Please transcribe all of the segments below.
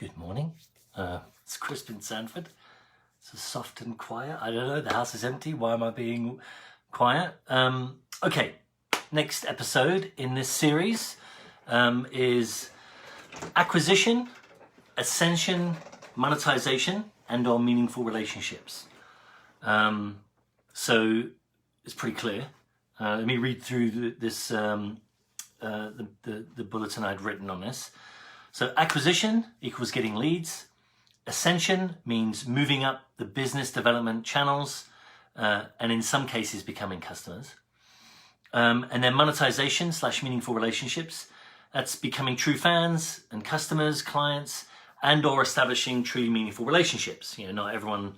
Good morning. It's Crispin Sanford. It's soft and quiet. I don't know, the house is empty. Why am I being quiet? Okay, next episode in this series is acquisition, ascension, monetization, and/or meaningful relationships. So it's pretty clear. Let me read through the bulletin I'd written on this. So acquisition equals getting leads. Ascension means moving up the business development channels and in some cases becoming customers. And then monetization / meaningful relationships. That's becoming true fans and customers, clients, and or establishing truly meaningful relationships. You know, not everyone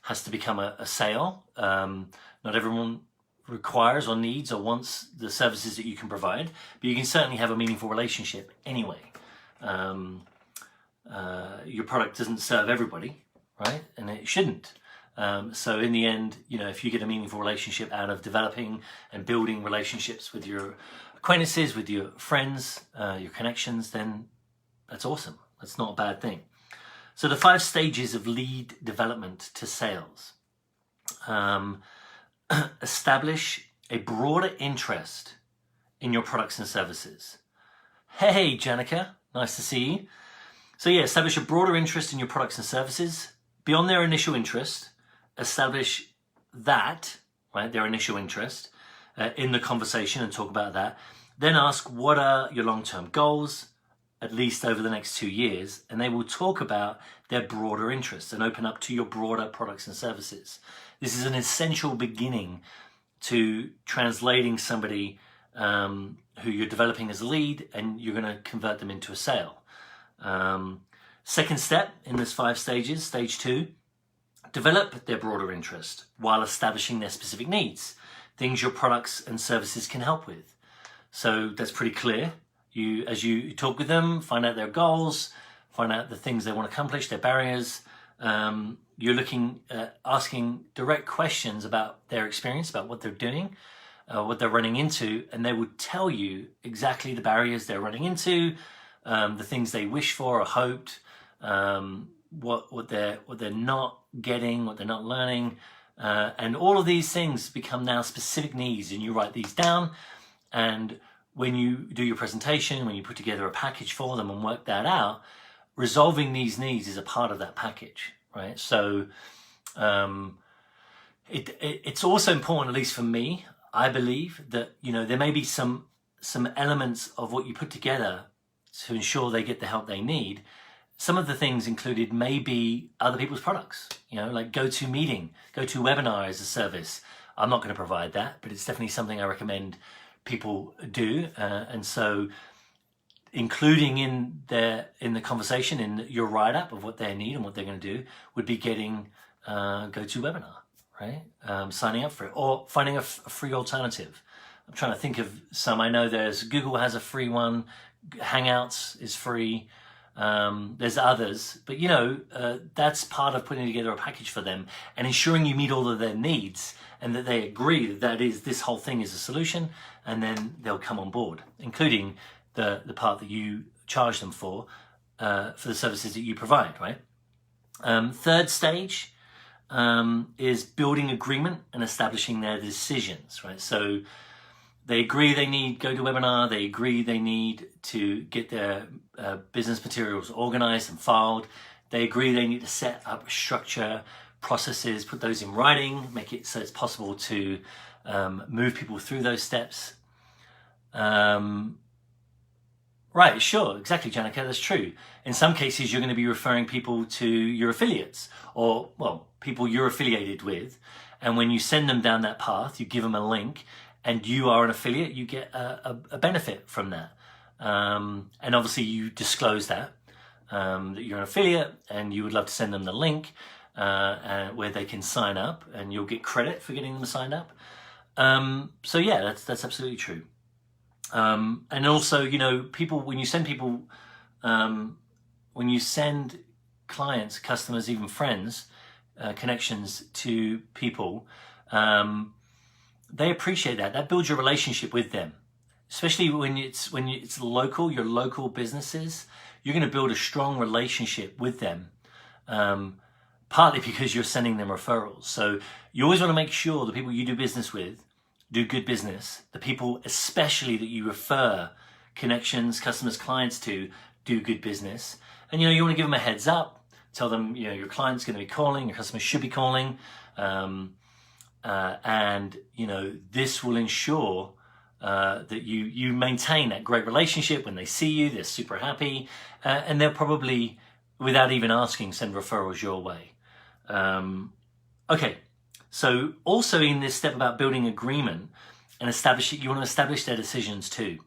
has to become a sale. Not everyone requires or needs or wants the services that you can provide, but you can certainly have a meaningful relationship anyway. Your product doesn't serve everybody, right? And it shouldn't. So in the end, you know, if you get a meaningful relationship out of developing and building relationships with your acquaintances, with your friends, your connections, then that's awesome. That's not a bad thing. So the 5 stages of lead development to sales. Establish a broader interest in your products and services. Hey, Janica, nice to see you. So yeah, establish a broader interest in your products and services. Beyond their initial interest, establish that, right, their initial interest in the conversation and talk about that. Then ask, what are your long-term goals, at least over the next 2 years? And they will talk about their broader interests and open up to your broader products and services. This is an essential beginning to translating somebody who you're developing as a lead, and you're going to convert them into a sale. Second step in this 5 stages, stage 2, develop their broader interest while establishing their specific needs, things your products and services can help with. So that's pretty clear. As you talk with them, find out their goals, find out the things they want to accomplish, their barriers. You're looking at asking direct questions about their experience, about what they're doing, what they're running into, and they would tell you exactly the barriers they're running into, the things they wish for or hoped, what they're not getting, what they're not learning, and all of these things become now specific needs, and you write these down. And when you do your presentation, when you put together a package for them and work that out, resolving these needs is a part of that package, right? So it's also important, at least for me, I believe that, you know, there may be some elements of what you put together to ensure they get the help they need. Some of the things included may be other people's products, you know, like GoToMeeting, GoToWebinar as a service. I'm not going to provide that, but it's definitely something I recommend people do. And so including in the conversation, in your write-up of what they need and what they're going to do, would be getting GoToWebinar, right? Signing up for it, or finding a free alternative. I'm trying to think of some. I know Google has a free one. Hangouts is free. There's others, but you know, that's part of putting together a package for them and ensuring you meet all of their needs and that they agree that this whole thing is a solution, and then they'll come on board, including the part that you charge them for the services that you provide, right? Third stage is building agreement and establishing their decisions, right? So they agree they need GoToWebinar, they agree they need to get their business materials organized and filed, they agree they need to set up structure, processes, put those in writing, make it so it's possible to move people through those steps. Right, sure, exactly, Janica, that's true. In some cases, you're going to be referring people to your affiliates or, well, people you're affiliated with. And when you send them down that path, you give them a link and you are an affiliate, you get a benefit from that. And obviously you disclose that you're an affiliate and you would love to send them the link where they can sign up, and you'll get credit for getting them signed up. So yeah, that's absolutely true. And also, you know, when you send clients, customers, even friends, connections to people, they appreciate that. That builds your relationship with them. especially when it's local, your local businesses, you're going to build a strong relationship with them. Partly because you're sending them referrals. So you always want to make sure the people you do business with do good business. The people especially that you refer connections, customers, clients to do good business. And you want to give them a heads up, tell them your client's going to be calling, your customers should be calling. And this will ensure that you maintain that great relationship. When they see you, they're super happy, and they'll probably, without even asking, send referrals your way. Okay, so also in this step about building agreement and establishing, you want to establish their decisions too.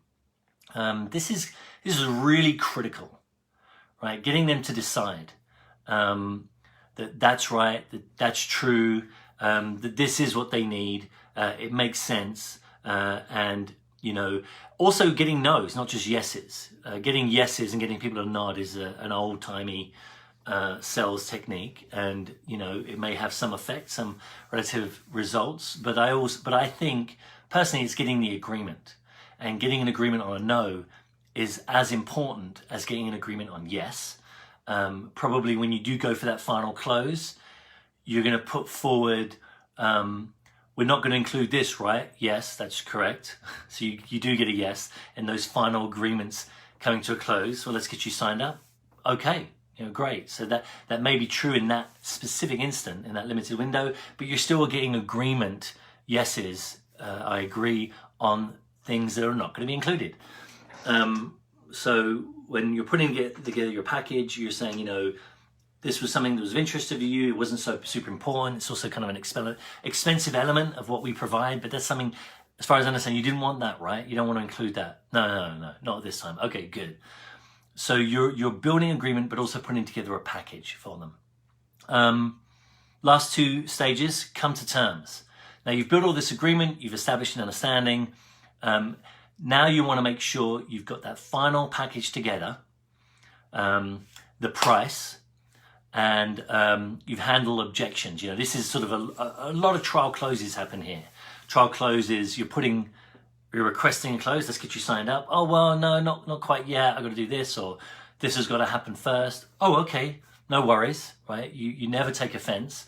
This is really critical, right? Getting them to decide that that's right, that's true, that this is what they need, it makes sense, and also getting no's, not just yeses. Getting yeses and getting people to nod is an old-timey sales technique, and it may have some effect, some relative results, but I think personally it's getting the agreement, and getting an agreement on a no is as important as getting an agreement on yes. Probably when you do go for that final close, you're going to put forward, we're not going to include this, right? Yes, that's correct. So you do get a yes, and those final agreements coming to a close. Well, let's get you signed up. Okay. Great. So that may be true in that specific instant, in that limited window, but you're still getting agreement, yeses, I agree, on things that are not going to be included. So when you're putting together your package, you're saying, this was something that was of interest to you, it wasn't so super important, it's also kind of an expensive element of what we provide, but that's something, as far as I understand, you didn't want that, right? You don't want to include that. No, not this time. Okay, good. So you're building agreement, but also putting together a package for them. Last two stages, come to terms. Now you've built all this agreement, you've established an understanding. Now you want to make sure you've got that final package together, the price, and you've handled objections. This is sort of a lot of trial closes happen here. Trial closes, you're requesting a close, let's get you signed up. Oh, well, no, not quite yet. I've got to do this, or this has got to happen first. Oh, okay, no worries, right? You never take offense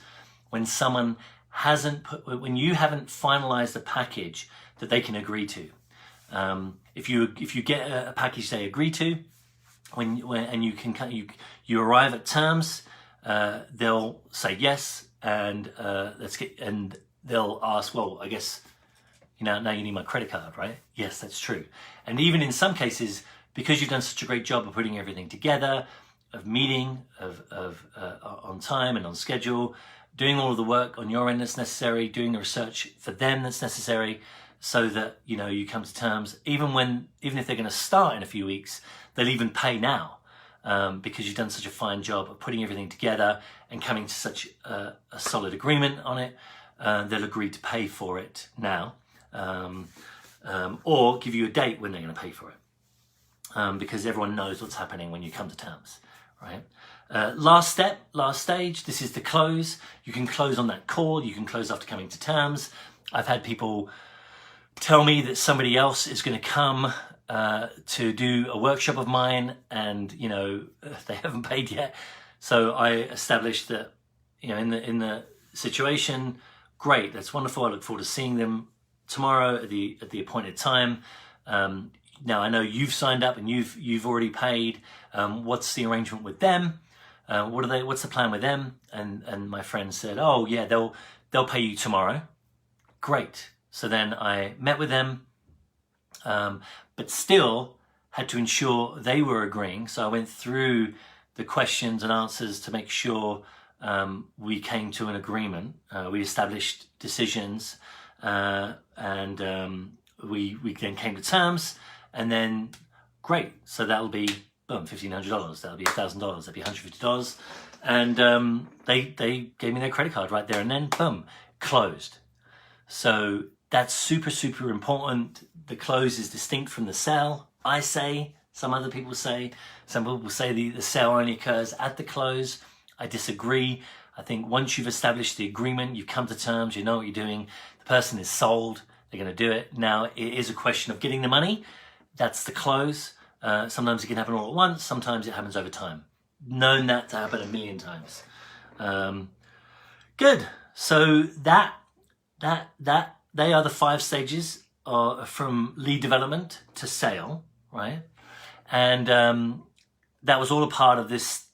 when someone when you haven't finalized a package that they can agree to. If you get a package they agree to, and you arrive at terms, they'll say yes, and they'll ask, well, I guess now you need my credit card, right? Yes, that's true. And even in some cases, because you've done such a great job of putting everything together, of meeting, of on time and on schedule, doing all of the work on your end that's necessary, doing the research for them that's necessary, so that you come to terms. Even if they're going to start in a few weeks, they'll even pay now, because you've done such a fine job of putting everything together and coming to such a solid agreement on it. They'll agree to pay for it now. Or give you a date when they're going to pay for it, because everyone knows what's happening when you come to terms, right? Last stage, this is the close. You can close on that call, you can close after coming to terms. I've had people tell me that somebody else is going to come to do a workshop of mine, and they haven't paid yet. So I established that in the situation, great, that's wonderful. I look forward to seeing them tomorrow at the appointed time. Now I know you've signed up and you've already paid. What's the arrangement with them? What's the plan with them? And my friend said, oh yeah, they'll pay you tomorrow. Great. So then I met with them, but still had to ensure they were agreeing. So I went through the questions and answers to make sure we came to an agreement. We established decisions, and we then came to terms, and then great. So that'll be boom, $1,500. That'll be $1,000. That'll be $150. And they gave me their credit card right there, and then boom, closed. So that's super, super important. The close is distinct from the sale. I say, some other people say, some people say the sale only occurs at the close. I disagree. I think once you've established the agreement, you've come to terms, you know what you're doing, the person is sold, they're going to do it. Now, it is a question of getting the money. That's the close. Sometimes it can happen all at once. Sometimes it happens over time. Known that to happen a million times. Good. So they are the 5 stages from lead development to sale, right? And that was all a part of this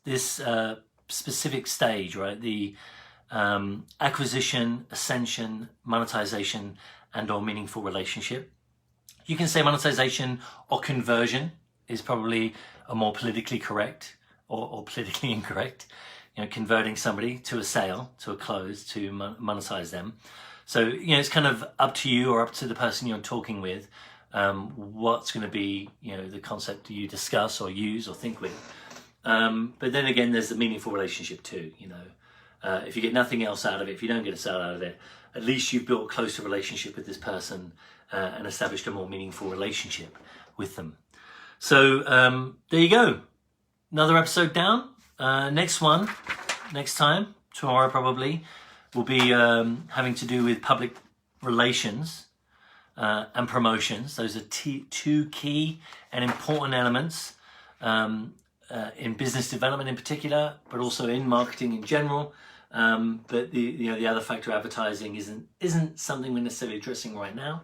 specific stage, right? The acquisition, ascension, monetization, and or meaningful relationship. You can say monetization or conversion is probably a more politically correct or politically incorrect. Converting somebody to a sale, to a close, to monetize them. So, it's kind of up to you or up to the person you're talking with, what's going to be, the concept you discuss or use or think with. But then again, there's the meaningful relationship too, if you get nothing else out of it, if you don't get a sale out of it, at least you've built a closer relationship with this person and established a more meaningful relationship with them. So there you go. Another episode down. Next time, tomorrow probably, will be having to do with public relations and promotions. Those are 2 key and important elements in business development in particular, but also in marketing in general. But the other factor, advertising, isn't something we're necessarily addressing right now.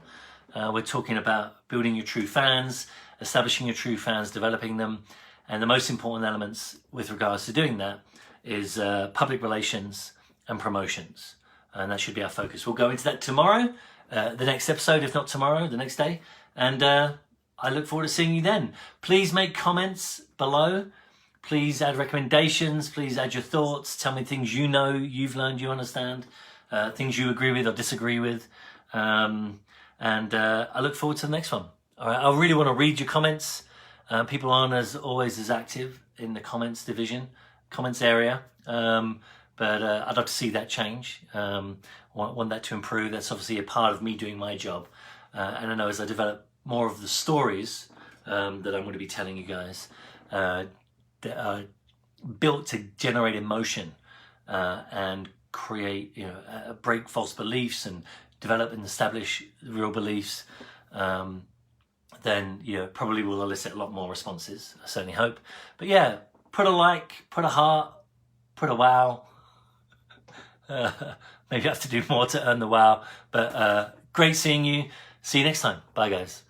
We're talking about building your true fans, establishing your true fans, developing them. And the most important elements with regards to doing that is public relations and promotions. And that should be our focus. We'll go into that tomorrow, the next episode, if not tomorrow, the next day. And I look forward to seeing you then. Please make comments below. Please add recommendations. Please add your thoughts. Tell me things you've learned, you understand, things you agree with or disagree with. And I look forward to the next one. All right, I really want to read your comments. People aren't always as active in the comments area, but I'd like to see that change. Want that to improve. That's obviously a part of me doing my job. And I know as I develop more of the stories that I'm going to be telling you guys, that are built to generate emotion and create, break false beliefs and develop and establish real beliefs, then probably will elicit a lot more responses. I certainly hope. But yeah, put a like, put a heart, put a wow. Maybe I have to do more to earn the wow. But great seeing you. See you next time. Bye, guys.